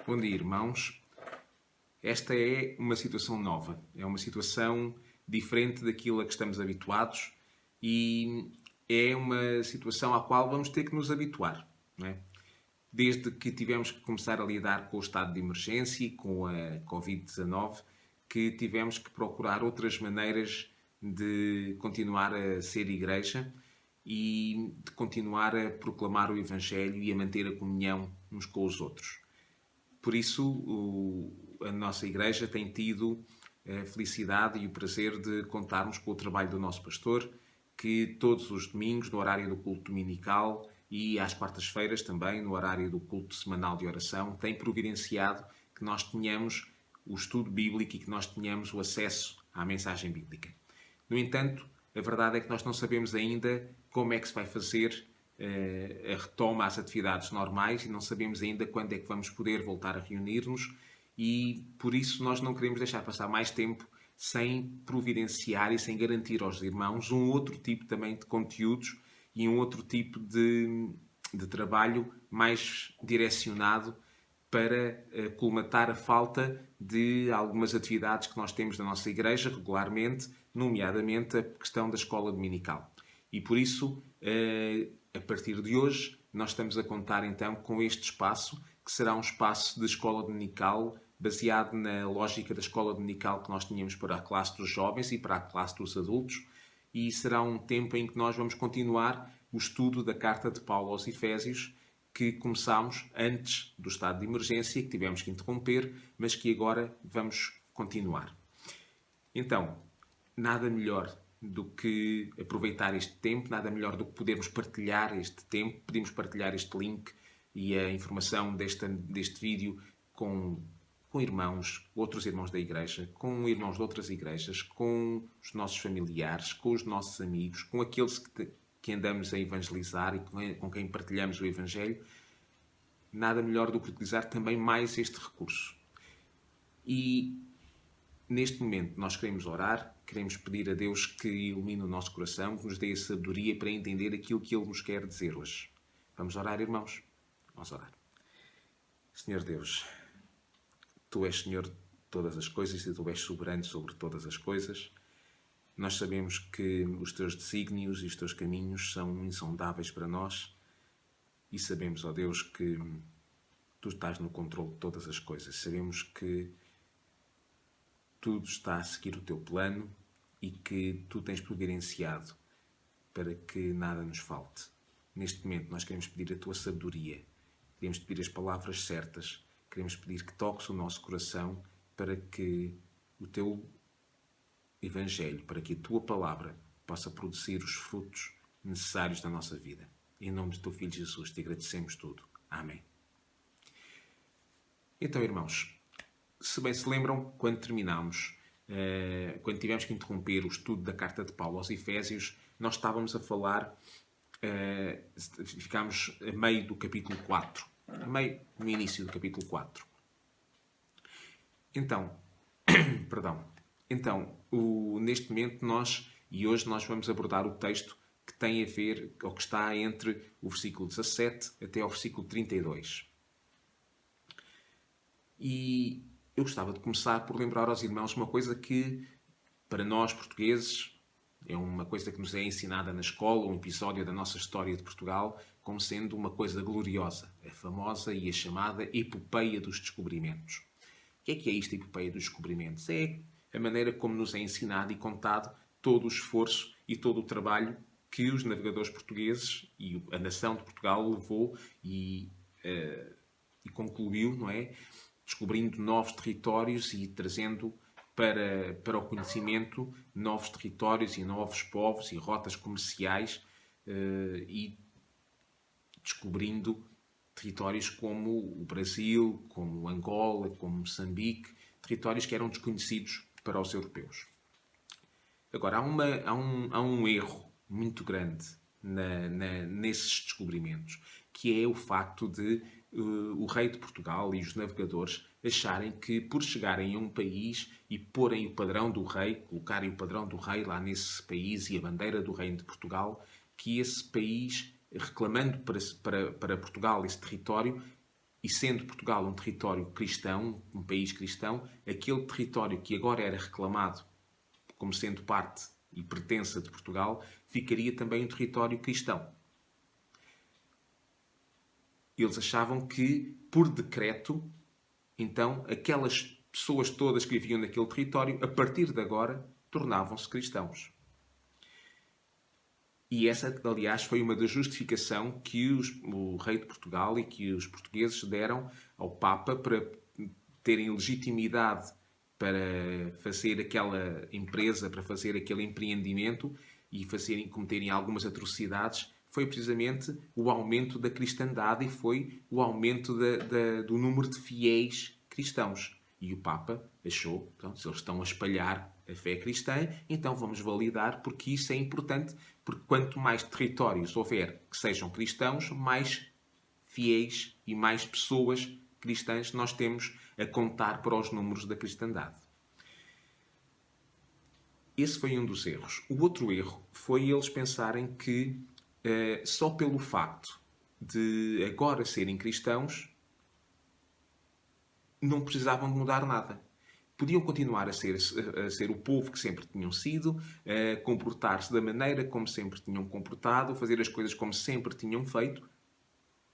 Bom dia, irmãos. Esta é uma situação nova, é uma situação diferente daquilo a que estamos habituados e é uma situação à qual vamos ter que nos habituar, não é? Desde que tivemos que começar a lidar com o estado de emergência e com a Covid-19, que tivemos que procurar outras maneiras de continuar a ser igreja e de continuar a proclamar o Evangelho e a manter a comunhão uns com os outros. Por isso, a nossa Igreja tem tido a felicidade e o prazer de contarmos com o trabalho do nosso pastor, que todos os domingos, no horário do culto dominical e às quartas-feiras também, no horário do culto semanal de oração, tem providenciado que nós tenhamos o estudo bíblico e que nós tenhamos o acesso à mensagem bíblica. No entanto, a verdade é que nós não sabemos ainda como é que se vai fazer a retoma às atividades normais e não sabemos ainda quando é que vamos poder voltar a reunir-nos e por isso nós não queremos deixar passar mais tempo sem providenciar e sem garantir aos irmãos um outro tipo também de conteúdos e um outro tipo de trabalho mais direcionado para colmatar a falta de algumas atividades que nós temos na nossa igreja regularmente, nomeadamente a questão da escola dominical. E por isso, a partir de hoje, nós estamos a contar então com este espaço, que será um espaço de escola dominical baseado na lógica da escola dominical que nós tínhamos para a classe dos jovens e para a classe dos adultos. E será um tempo em que nós vamos continuar o estudo da carta de Paulo aos Efésios, que começámos antes do estado de emergência, que tivemos que interromper, mas que agora vamos continuar. Então, nada melhor do que aproveitar este tempo, nada melhor do que podermos partilhar este tempo, podemos partilhar este link e a informação deste vídeo com irmãos, outros irmãos da igreja, com irmãos de outras igrejas, com os nossos familiares, com os nossos amigos, com aqueles que andamos a evangelizar e com quem partilhamos o Evangelho. Nada melhor do que utilizar também mais este recurso. E neste momento nós queremos orar, queremos pedir a Deus que ilumine o nosso coração, que nos dê a sabedoria para entender aquilo que Ele nos quer dizer hoje. Vamos orar, irmãos? Vamos orar. Senhor Deus, Tu és Senhor de todas as coisas e Tu és soberano sobre todas as coisas. Nós sabemos que os Teus desígnios e os Teus caminhos são insondáveis para nós e sabemos, ó Deus, que Tu estás no controle de todas as coisas. Sabemos que tudo está a seguir o Teu plano e que Tu tens providenciado para que nada nos falte. Neste momento nós queremos pedir a Tua sabedoria, queremos pedir as palavras certas, queremos pedir que toques o nosso coração para que o Teu Evangelho, para que a Tua Palavra possa produzir os frutos necessários da nossa vida. Em nome do Teu Filho Jesus te agradecemos tudo. Amém. Então, irmãos, se bem se lembram, quando terminámos, quando tivemos que interromper o estudo da carta de Paulo aos Efésios, nós estávamos a falar, ficámos a meio do capítulo 4. No início do capítulo 4. Então, neste momento hoje nós vamos abordar o texto que tem a ver, ou que está entre o versículo 17 até ao versículo 32. E eu gostava de começar por lembrar aos irmãos uma coisa que, para nós portugueses, é uma coisa que nos é ensinada na escola, um episódio da nossa história de Portugal, como sendo uma coisa gloriosa, a famosa e a chamada epopeia dos descobrimentos. O que é isto, a epopeia dos descobrimentos? É a maneira como nos é ensinado e contado todo o esforço e todo o trabalho que os navegadores portugueses e a nação de Portugal levou e concluiu, não é? Descobrindo novos territórios e trazendo para o conhecimento novos territórios e novos povos e rotas comerciais e descobrindo territórios como o Brasil, como Angola, como Moçambique, territórios que eram desconhecidos para os europeus. Agora, há um erro muito grande nesses descobrimentos, que é o facto de o rei de Portugal e os navegadores acharem que, por chegarem a um país e porem o padrão do rei, colocarem o padrão do rei lá nesse país e a bandeira do reino de Portugal, que esse país, reclamando para Portugal esse território, E sendo Portugal um território cristão, um país cristão, aquele território que agora era reclamado como sendo parte e pertença de Portugal, ficaria também um território cristão. Eles achavam que, por decreto, então, aquelas pessoas todas que viviam naquele território, a partir de agora, tornavam-se cristãos. E essa, aliás, foi uma da justificação que o rei de Portugal e que os portugueses deram ao Papa para terem legitimidade para fazer aquela empresa, para fazer aquele empreendimento e cometerem algumas atrocidades, foi precisamente o aumento da cristandade e foi o aumento do número de fiéis cristãos. E o Papa achou, então, se eles estão a espalhar a fé cristã, então vamos validar, porque isso é importante, porque quanto mais territórios houver que sejam cristãos, mais fiéis e mais pessoas cristãs nós temos a contar para os números da cristandade. Esse foi um dos erros. O outro erro foi eles pensarem que só pelo facto de agora serem cristãos não precisavam de mudar nada. Podiam continuar a ser o povo que sempre tinham sido, comportar-se da maneira como sempre tinham comportado, fazer as coisas como sempre tinham feito,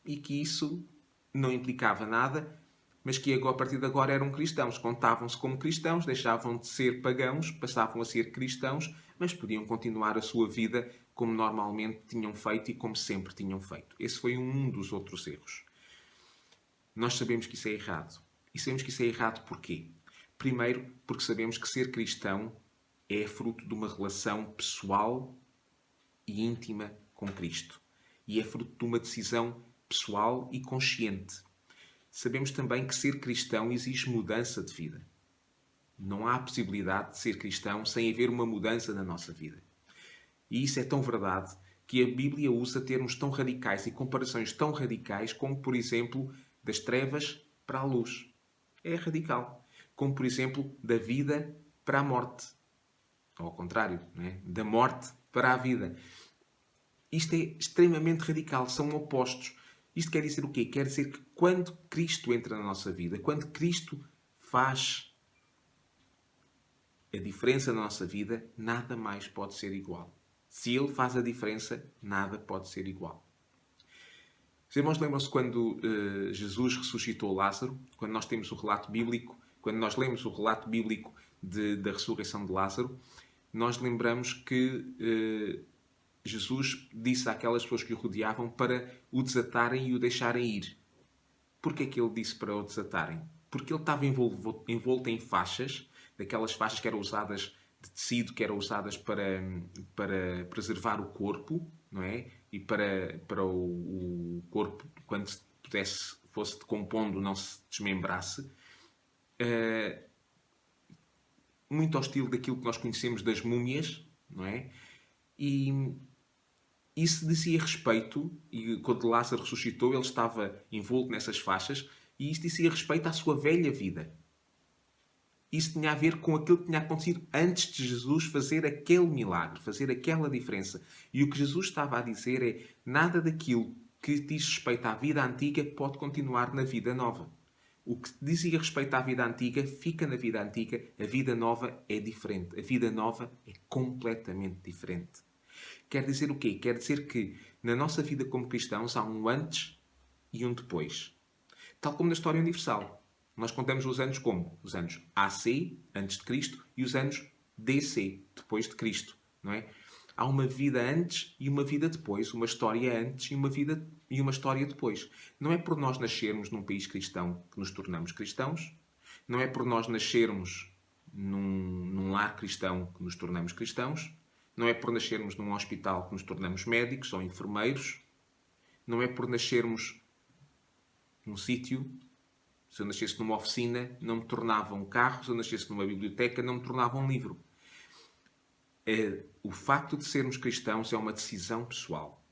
e que isso não implicava nada, mas que a partir de agora eram cristãos. Contavam-se como cristãos, deixavam de ser pagãos, passavam a ser cristãos, mas podiam continuar a sua vida como normalmente tinham feito e como sempre tinham feito. Esse foi um dos outros erros. Nós sabemos que isso é errado. E sabemos que isso é errado porquê? Primeiro, porque sabemos que ser cristão é fruto de uma relação pessoal e íntima com Cristo. E é fruto de uma decisão pessoal e consciente. Sabemos também que ser cristão exige mudança de vida. Não há possibilidade de ser cristão sem haver uma mudança na nossa vida. E isso é tão verdade que a Bíblia usa termos tão radicais e comparações tão radicais como, por exemplo, das trevas para a luz. É radical. Como, por exemplo, da vida para a morte. Ou ao contrário, não é? Da morte para a vida. Isto é extremamente radical. São opostos. Isto quer dizer o quê? Quer dizer que quando Cristo entra na nossa vida, quando Cristo faz a diferença na nossa vida, nada mais pode ser igual. Se Ele faz a diferença, nada pode ser igual. Os irmãos lembram-se quando Jesus ressuscitou Lázaro? Quando nós temos o relato bíblico, quando nós lemos o relato bíblico da ressurreição de Lázaro, nós lembramos que Jesus disse àquelas pessoas que o rodeavam para o desatarem e o deixarem ir. Porquê que ele disse para o desatarem? Porque ele estava envolto em faixas, daquelas faixas que eram usadas de tecido, que eram usadas para preservar o corpo, não é? E para o corpo, quando fosse decompondo, não se desmembrasse. Muito ao estilo daquilo que nós conhecemos das múmias, não é? E isso dizia respeito, e quando Lázaro ressuscitou, ele estava envolto nessas faixas, e isso dizia respeito à sua velha vida. Isso tinha a ver com aquilo que tinha acontecido antes de Jesus fazer aquele milagre, fazer aquela diferença. E o que Jesus estava a dizer é: nada daquilo que diz respeito à vida antiga pode continuar na vida nova. O que dizia respeito à vida antiga fica na vida antiga, a vida nova é diferente. A vida nova é completamente diferente. Quer dizer o quê? Quer dizer que na nossa vida como cristãos há um antes e um depois. Tal como na história universal. Nós contamos os anos como? Os anos AC, antes de Cristo, e os anos DC, depois de Cristo. Não é? Há uma vida antes e uma vida depois. Uma história antes e uma história depois. Não é por nós nascermos num país cristão que nos tornamos cristãos. Não é por nós nascermos num lar cristão que nos tornamos cristãos. Não é por nascermos num hospital que nos tornamos médicos ou enfermeiros. Não é por nascermos num sítio. Se eu nascesse numa oficina, não me tornava um carro. Se eu nascesse numa biblioteca, não me tornava um livro. O facto de sermos cristãos é uma decisão pessoal.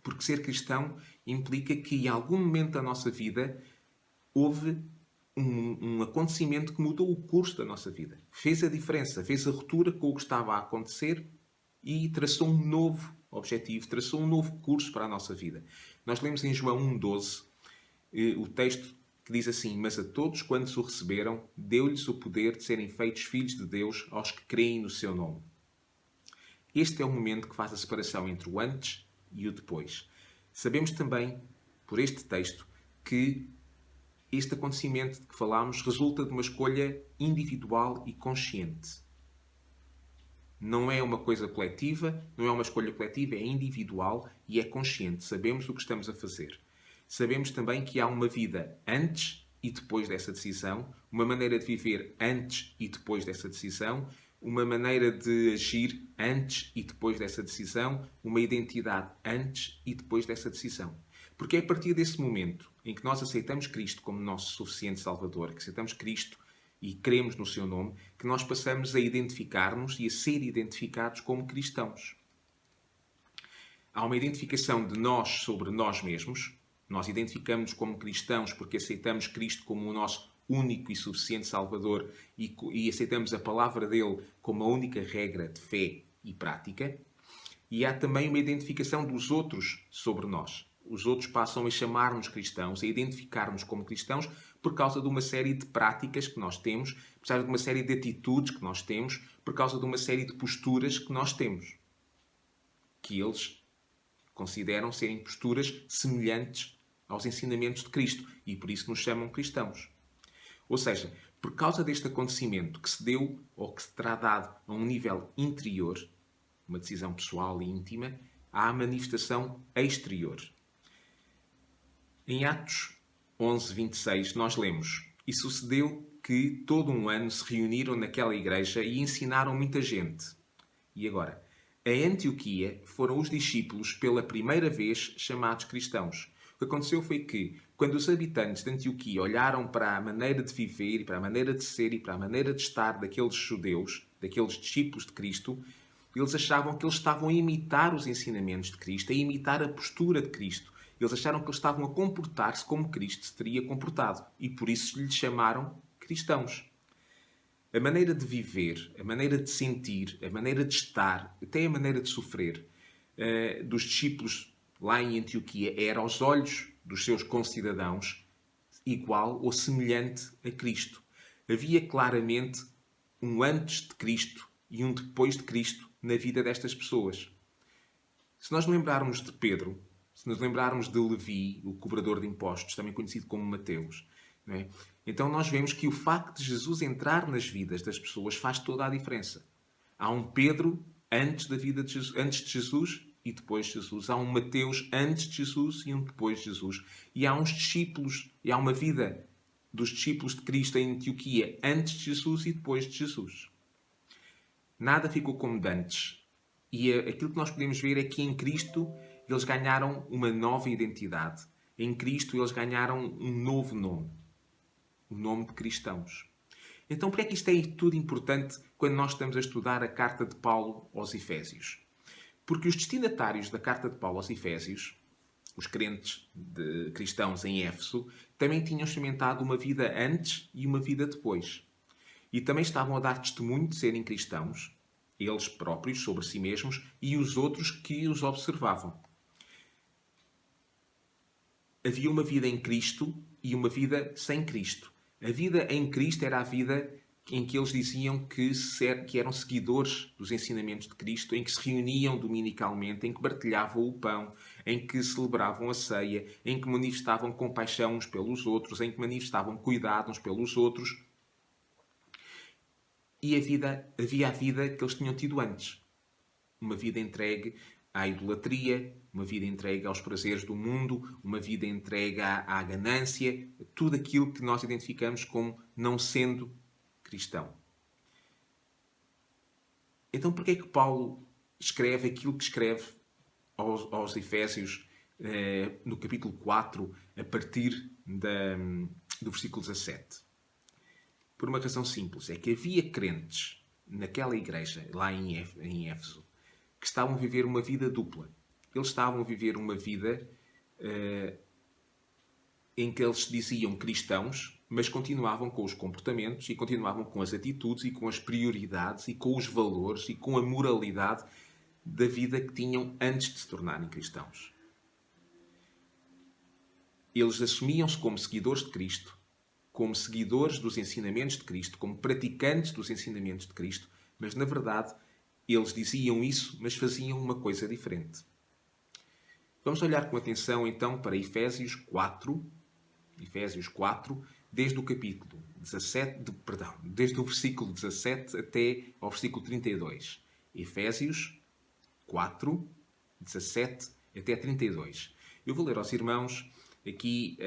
Porque ser cristão implica que em algum momento da nossa vida houve um acontecimento que mudou o curso da nossa vida. Fez a diferença, fez a ruptura com o que estava a acontecer e traçou um novo objetivo, traçou um novo curso para a nossa vida. Nós lemos em João 1,12 o texto que diz assim: mas a todos quantos o receberam, deu-lhes o poder de serem feitos filhos de Deus aos que creem no seu nome. Este é o momento que faz a separação entre o antes e o depois. Sabemos também, por este texto, que este acontecimento de que falámos resulta de uma escolha individual e consciente. Não é uma coisa coletiva, não é uma escolha coletiva, é individual e é consciente. Sabemos o que estamos a fazer. Sabemos também que há uma vida antes e depois dessa decisão, uma maneira de viver antes e depois dessa decisão, uma maneira de agir antes e depois dessa decisão, uma identidade antes e depois dessa decisão. Porque é a partir desse momento em que nós aceitamos Cristo como nosso suficiente Salvador, que aceitamos Cristo e cremos no seu nome, que nós passamos a identificar-nos e a ser identificados como cristãos. Há uma identificação de nós sobre nós mesmos. Nós identificamos-nos como cristãos porque aceitamos Cristo como o nosso único e suficiente Salvador e aceitamos a palavra dele como a única regra de fé e prática. E há também uma identificação dos outros sobre nós. Os outros passam a chamar-nos cristãos, a identificar-nos como cristãos por causa de uma série de práticas que nós temos, por causa de uma série de atitudes que nós temos, por causa de uma série de posturas que nós temos. Que eles consideram serem posturas semelhantes aos ensinamentos de Cristo e por isso nos chamam cristãos. Ou seja, por causa deste acontecimento que se deu ou que se terá dado a um nível interior, uma decisão pessoal e íntima, há a manifestação exterior. Em Atos 11, 26, nós lemos: e sucedeu que todo um ano se reuniram naquela igreja e ensinaram muita gente. E agora, em Antioquia foram os discípulos pela primeira vez chamados cristãos. O que aconteceu foi que, quando os habitantes de Antioquia olharam para a maneira de viver, e para a maneira de ser e para a maneira de estar daqueles judeus, daqueles discípulos de Cristo, eles achavam que eles estavam a imitar os ensinamentos de Cristo, a imitar a postura de Cristo. Eles acharam que eles estavam a comportar-se como Cristo se teria comportado. E por isso lhes chamaram cristãos. A maneira de viver, a maneira de sentir, a maneira de estar, até a maneira de sofrer dos discípulos lá em Antioquia era, aos olhos dos seus concidadãos, igual ou semelhante a Cristo. Havia claramente um antes de Cristo e um depois de Cristo na vida destas pessoas. Se nós lembrarmos de Pedro, se nos lembrarmos de Levi, o cobrador de impostos, também conhecido como Mateus, não é? Então nós vemos que o facto de Jesus entrar nas vidas das pessoas faz toda a diferença. Há um Pedro antes da vida de Jesus, antes de Jesus e depois de Jesus. Há um Mateus antes de Jesus e um depois de Jesus. E há uns discípulos, e há uma vida dos discípulos de Cristo em Antioquia antes de Jesus e depois de Jesus. Nada ficou como de antes. E aquilo que nós podemos ver é que em Cristo eles ganharam uma nova identidade. Em Cristo eles ganharam um novo nome. O nome de cristãos. Então, por que é que isto é tudo importante quando nós estamos a estudar a carta de Paulo aos Efésios? Porque os destinatários da carta de Paulo aos Efésios, os crentes cristãos em Éfeso, também tinham experimentado uma vida antes e uma vida depois. E também estavam a dar testemunho de serem cristãos, eles próprios, sobre si mesmos, e os outros que os observavam. Havia uma vida em Cristo e uma vida sem Cristo. A vida em Cristo era a vida em que eles diziam que eram seguidores dos ensinamentos de Cristo, em que se reuniam dominicalmente, em que partilhavam o pão, em que celebravam a ceia, em que manifestavam compaixão uns pelos outros, em que manifestavam cuidado uns pelos outros. E havia a vida que eles tinham tido antes. Uma vida entregue à idolatria, uma vida entregue aos prazeres do mundo, uma vida entregue à ganância, tudo aquilo que nós identificamos como não sendo cristão. Então, porquê é que Paulo escreve aquilo que escreve aos Efésios no capítulo 4, a partir do versículo 17? Por uma razão simples, é que havia crentes naquela igreja, lá em Éfeso, que estavam a viver uma vida dupla. Eles estavam a viver uma vida em que eles diziam cristãos, mas continuavam com os comportamentos e continuavam com as atitudes e com as prioridades e com os valores e com a moralidade da vida que tinham antes de se tornarem cristãos. Eles assumiam-se como seguidores de Cristo, como seguidores dos ensinamentos de Cristo, como praticantes dos ensinamentos de Cristo, mas na verdade eles diziam isso, mas faziam uma coisa diferente. Vamos olhar com atenção então para Efésios 4, desde o capítulo 17, desde o versículo 17 até ao versículo 32. Efésios 4, 17 até 32. Eu vou ler aos irmãos aqui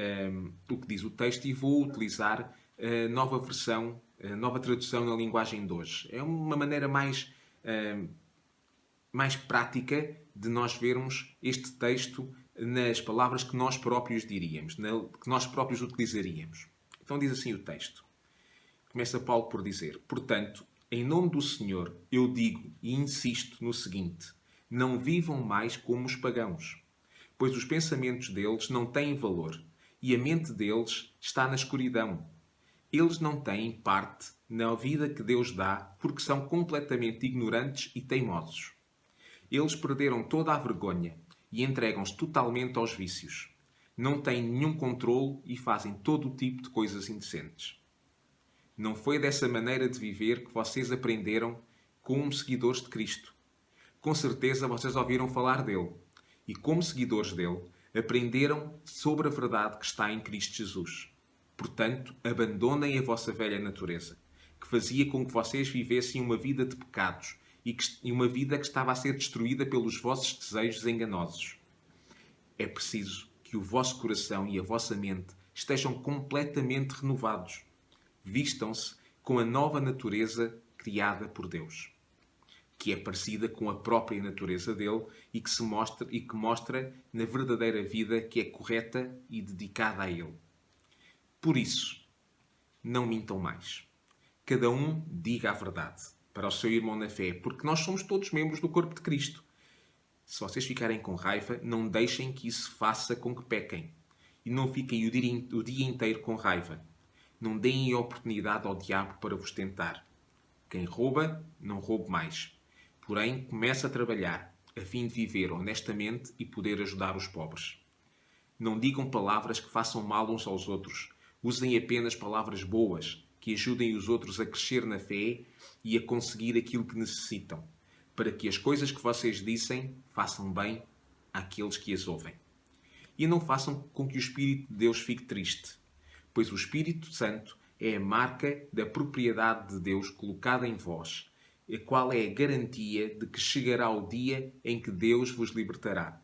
o que diz o texto e vou utilizar a nova versão, a nova tradução na linguagem de hoje. É uma maneira mais prática de nós vermos este texto nas palavras que nós próprios diríamos, que nós próprios utilizaríamos. Então diz assim o texto. Começa Paulo por dizer: portanto, em nome do Senhor, eu digo e insisto no seguinte: não vivam mais como os pagãos, pois os pensamentos deles não têm valor e a mente deles está na escuridão. Eles não têm parte na vida que Deus dá porque são completamente ignorantes e teimosos. Eles perderam toda a vergonha e entregam-se totalmente aos vícios. Não têm nenhum controle e fazem todo o tipo de coisas indecentes. Não foi dessa maneira de viver que vocês aprenderam como seguidores de Cristo. Com certeza vocês ouviram falar dele e, como seguidores dele, aprenderam sobre a verdade que está em Cristo Jesus. Portanto, abandonem a vossa velha natureza, que fazia com que vocês vivessem uma vida de pecados e uma vida que estava a ser destruída pelos vossos desejos enganosos. É preciso que o vosso coração e a vossa mente estejam completamente renovados. Vistam-se com a nova natureza criada por Deus, que é parecida com a própria natureza dele e que mostra na verdadeira vida que é correta e dedicada a ele. Por isso, não mintam mais. Cada um diga a verdade para o seu irmão na fé, porque nós somos todos membros do corpo de Cristo. Se vocês ficarem com raiva, não deixem que isso faça com que pequem. E não fiquem o dia inteiro com raiva. Não deem a oportunidade ao diabo para vos tentar. Quem rouba, não roube mais. Porém, comece a trabalhar, a fim de viver honestamente e poder ajudar os pobres. Não digam palavras que façam mal uns aos outros. Usem apenas palavras boas, que ajudem os outros a crescer na fé e a conseguir aquilo que necessitam, para que as coisas que vocês dizem façam bem àqueles que as ouvem. E não façam com que o Espírito de Deus fique triste, pois o Espírito Santo é a marca da propriedade de Deus colocada em vós, a qual é a garantia de que chegará o dia em que Deus vos libertará.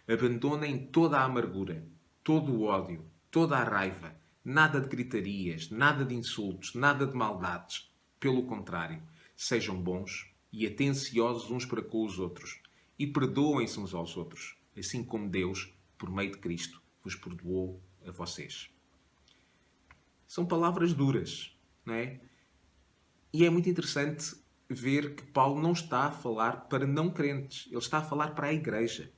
Abandonem toda a amargura, todo o ódio, toda a raiva, nada de gritarias, nada de insultos, nada de maldades. Pelo contrário, sejam bons e atenciosos uns para com os outros e perdoem-se uns aos outros, assim como Deus, por meio de Cristo, vos perdoou a vocês. São palavras duras, não é? E é muito interessante ver que Paulo não está a falar para não crentes, ele está a falar para a igreja.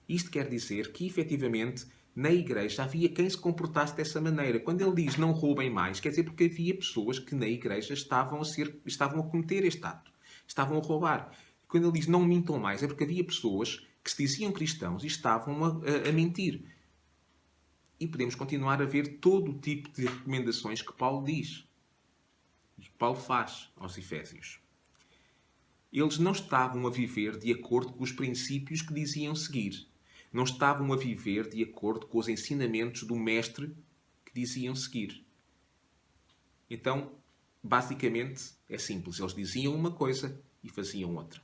Isto quer dizer que, efetivamente, na igreja havia quem se comportasse dessa maneira. Quando ele diz não roubem mais, quer dizer porque havia pessoas que na igreja estavam a cometer este ato. Estavam a roubar. Quando ele diz não mintam mais, é porque havia pessoas que se diziam cristãos e estavam a mentir. E podemos continuar a ver todo o tipo de recomendações que Paulo diz. E que Paulo faz aos Efésios. Eles não estavam a viver de acordo com os princípios que diziam seguir. Não estavam a viver de acordo com os ensinamentos do mestre que diziam seguir. Então, basicamente, é simples. Eles diziam uma coisa e faziam outra.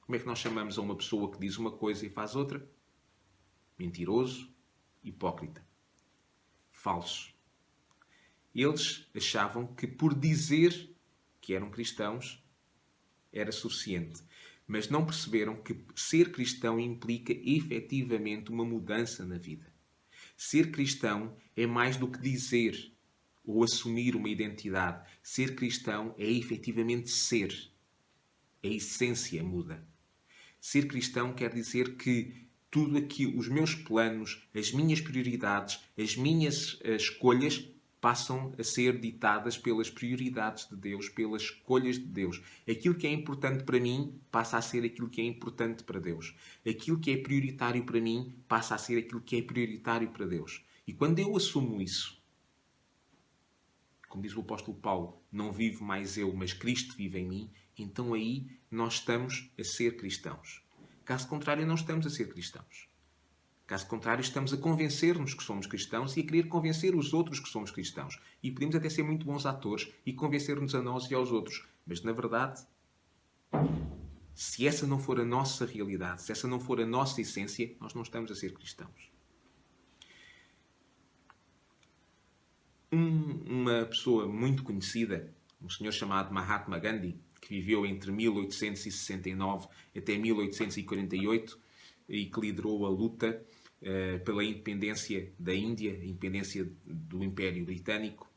Como é que nós chamamos a uma pessoa que diz uma coisa e faz outra? Mentiroso, hipócrita, falso. Eles achavam que por dizer que eram cristãos era suficiente. Mas não perceberam que ser cristão implica efetivamente uma mudança na vida. Ser cristão é mais do que dizer ou assumir uma identidade. Ser cristão é efetivamente ser. A essência muda. Ser cristão quer dizer que tudo aquilo, os meus planos, as minhas prioridades, as minhas escolhas passam a ser ditadas pelas prioridades de Deus, pelas escolhas de Deus. Aquilo que é importante para mim passa a ser aquilo que é importante para Deus. Aquilo que é prioritário para mim passa a ser aquilo que é prioritário para Deus. E quando eu assumo isso, como diz o apóstolo Paulo, não vivo mais eu, mas Cristo vive em mim, então aí nós estamos a ser cristãos. Caso contrário, não estamos a ser cristãos. Caso contrário, estamos a convencer-nos que somos cristãos e a querer convencer os outros que somos cristãos. E podemos até ser muito bons atores e convencer-nos a nós e aos outros. Mas, na verdade, se essa não for a nossa realidade, se essa não for a nossa essência, nós não estamos a ser cristãos. Uma pessoa muito conhecida, um senhor chamado Mahatma Gandhi, que viveu entre 1869 até 1848 e que liderou a luta pela independência da Índia, a independência do Império Britânico.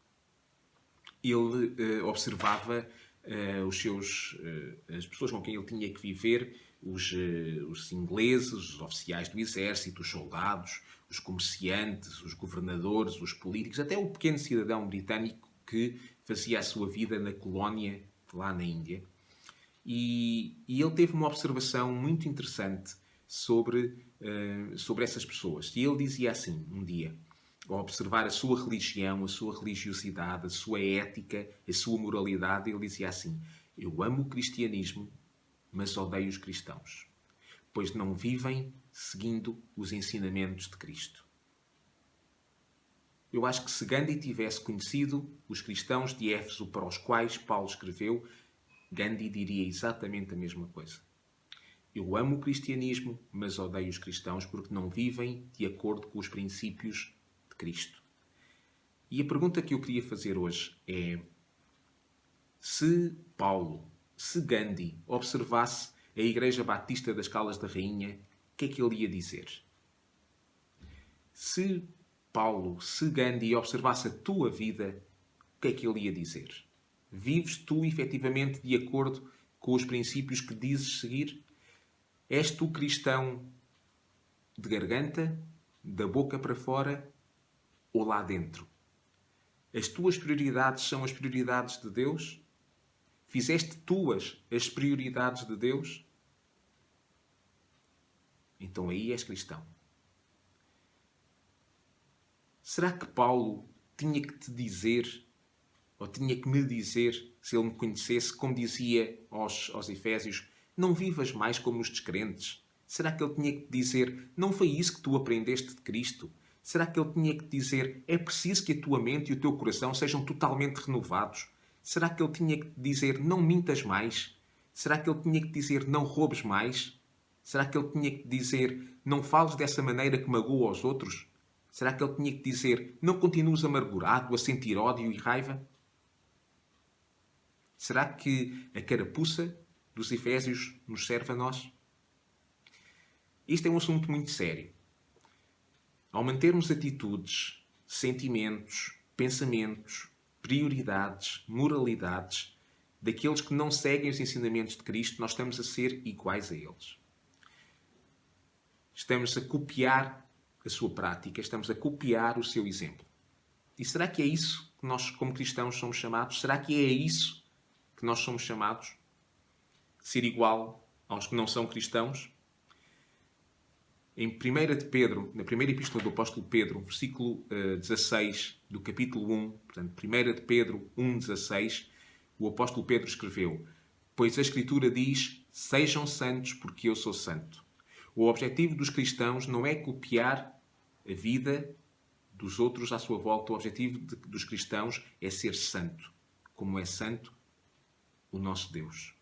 Ele observava as pessoas com quem ele tinha que viver, os ingleses, os oficiais do exército, os soldados, os comerciantes, os governadores, os políticos, até o pequeno cidadão britânico que fazia a sua vida na colónia, lá na Índia. E ele teve uma observação muito interessante sobre essas pessoas. E ele dizia assim, um dia, ao observar a sua religião, a sua religiosidade, a sua ética, a sua moralidade, ele dizia assim: eu amo o cristianismo, mas odeio os cristãos, pois não vivem seguindo os ensinamentos de Cristo. Eu acho que se Gandhi tivesse conhecido os cristãos de Éfeso para os quais Paulo escreveu, Gandhi diria exatamente a mesma coisa. Eu amo o cristianismo, mas odeio os cristãos porque não vivem de acordo com os princípios de Cristo. E a pergunta que eu queria fazer hoje é: se Paulo, se Gandhi observasse a Igreja Batista das Caldas da Rainha, o que é que ele ia dizer? Se Paulo, se Gandhi observasse a tua vida, o que é que ele ia dizer? Vives tu efetivamente de acordo com os princípios que dizes seguir? És tu cristão de garganta, da boca para fora ou lá dentro? As tuas prioridades são as prioridades de Deus? Fizeste tuas as prioridades de Deus? Então aí és cristão. Será que Paulo tinha que te dizer, ou tinha que me dizer, se ele me conhecesse, como dizia aos Efésios, não vivas mais como os descrentes? Será que ele tinha que te dizer, não foi isso que tu aprendeste de Cristo? Será que ele tinha que te dizer, é preciso que a tua mente e o teu coração sejam totalmente renovados? Será que ele tinha que te dizer, não mintas mais? Será que ele tinha que te dizer, não roubes mais? Será que ele tinha que te dizer, não fales dessa maneira que magoa aos outros? Será que ele tinha que dizer, não continues amargurado, a sentir ódio e raiva? Será que a carapuça dos Efésios nos serve a nós? Isto é um assunto muito sério. Ao mantermos atitudes, sentimentos, pensamentos, prioridades, moralidades daqueles que não seguem os ensinamentos de Cristo, nós estamos a ser iguais a eles. Estamos a copiar a sua prática, estamos a copiar o seu exemplo. E será que é isso que nós, como cristãos, somos chamados? Será que é isso que nós somos chamados? Ser igual aos que não são cristãos? Em 1 de Pedro, na primeira epístola do apóstolo Pedro, versículo 16 do capítulo 1, portanto, 1 de Pedro 1,16, o apóstolo Pedro escreveu: pois a Escritura diz, sejam santos porque eu sou santo. O objetivo dos cristãos não é copiar a vida dos outros à sua volta. O objetivo dos cristãos é ser santo, como é santo o nosso Deus.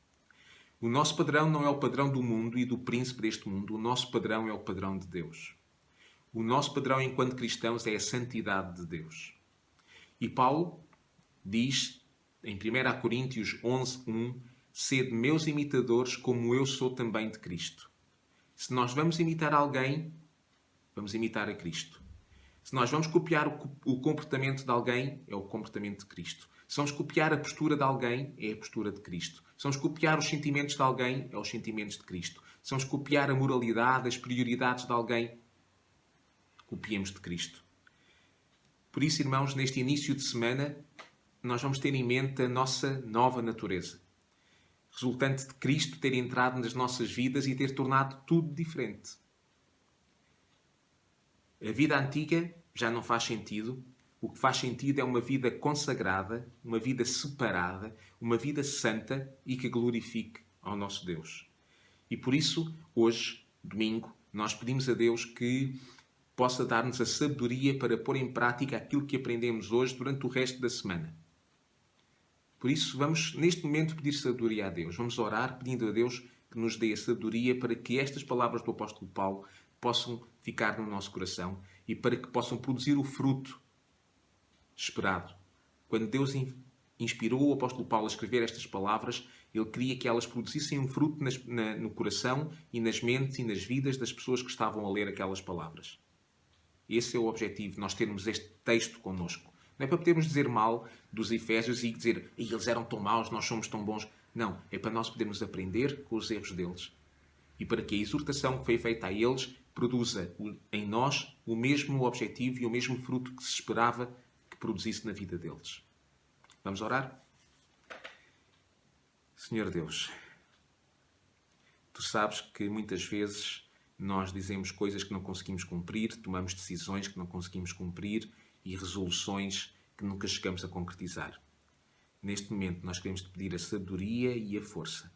O nosso padrão não é o padrão do mundo e do príncipe deste mundo. O nosso padrão é o padrão de Deus. O nosso padrão enquanto cristãos é a santidade de Deus. E Paulo diz em 1 Coríntios 11:1, sede meus imitadores como eu sou também de Cristo. Se nós vamos imitar alguém, vamos imitar a Cristo. Se nós vamos copiar o comportamento de alguém, é o comportamento de Cristo. Se vamos copiar a postura de alguém, é a postura de Cristo. Se vamos copiar os sentimentos de alguém, é os sentimentos de Cristo. Se vamos copiar a moralidade, as prioridades de alguém, copiemos de Cristo. Por isso, irmãos, neste início de semana, nós vamos ter em mente a nossa nova natureza, resultante de Cristo ter entrado nas nossas vidas e ter tornado tudo diferente. A vida antiga já não faz sentido. O que faz sentido é uma vida consagrada, uma vida separada, uma vida santa e que glorifique ao nosso Deus. E por isso, hoje, domingo, nós pedimos a Deus que possa dar-nos a sabedoria para pôr em prática aquilo que aprendemos hoje durante o resto da semana. Por isso, vamos neste momento pedir sabedoria a Deus. Vamos orar pedindo a Deus que nos dê a sabedoria para que estas palavras do apóstolo Paulo possam ficar no nosso coração e para que possam produzir o fruto esperado. Quando Deus inspirou o apóstolo Paulo a escrever estas palavras, ele queria que elas produzissem um fruto no coração e nas mentes e nas vidas das pessoas que estavam a ler aquelas palavras. Esse é o objetivo, nós termos este texto connosco. Não é para podermos dizer mal dos Efésios e dizer eles eram tão maus, nós somos tão bons. Não, é para nós podermos aprender com os erros deles. E para que a exortação que foi feita a eles produza em nós o mesmo objetivo e o mesmo fruto que se esperava que produzisse na vida deles. Vamos orar? Senhor Deus, Tu sabes que muitas vezes nós dizemos coisas que não conseguimos cumprir, tomamos decisões que não conseguimos cumprir e resoluções que nunca chegamos a concretizar. Neste momento nós queremos te pedir a sabedoria e a força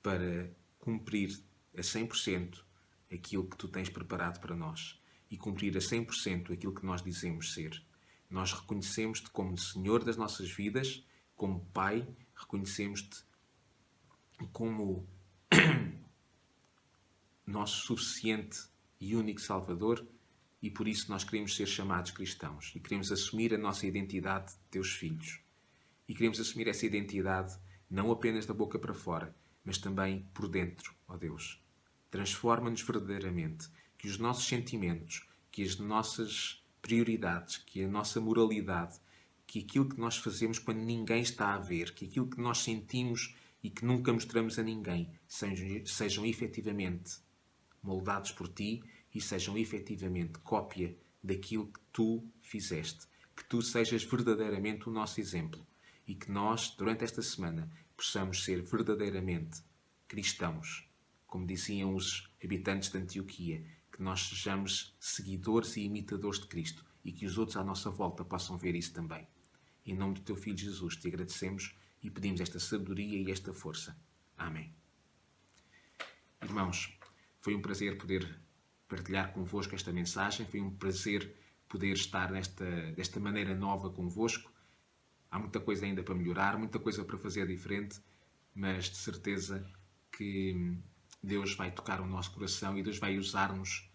para cumprir a 100% aquilo que Tu tens preparado para nós e cumprir a 100% aquilo que nós dizemos ser. Nós reconhecemos-te como Senhor das nossas vidas, como Pai, reconhecemos-te como nosso suficiente e único Salvador e por isso nós queremos ser chamados cristãos e queremos assumir a nossa identidade de Teus filhos. E queremos assumir essa identidade não apenas da boca para fora, mas também por dentro, ó Deus. Transforma-nos verdadeiramente, que os nossos sentimentos, que as nossas prioridades, que a nossa moralidade, que aquilo que nós fazemos quando ninguém está a ver, que aquilo que nós sentimos e que nunca mostramos a ninguém, sejam efetivamente moldados por Ti e sejam efetivamente cópia daquilo que Tu fizeste. Que Tu sejas verdadeiramente o nosso exemplo e que nós, durante esta semana, possamos ser verdadeiramente cristãos, como diziam os habitantes de Antioquia, que nós sejamos seguidores e imitadores de Cristo e que os outros à nossa volta possam ver isso também. Em nome do Teu Filho Jesus, Te agradecemos e pedimos esta sabedoria e esta força. Amém. Irmãos, foi um prazer poder partilhar convosco esta mensagem, foi um prazer poder estar desta maneira nova convosco. Há muita coisa ainda para melhorar, muita coisa para fazer diferente, mas de certeza que Deus vai tocar o nosso coração e Deus vai usar-nos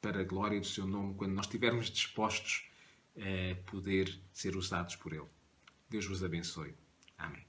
para a glória do Seu nome quando nós estivermos dispostos a poder ser usados por Ele. Deus vos abençoe. Amém.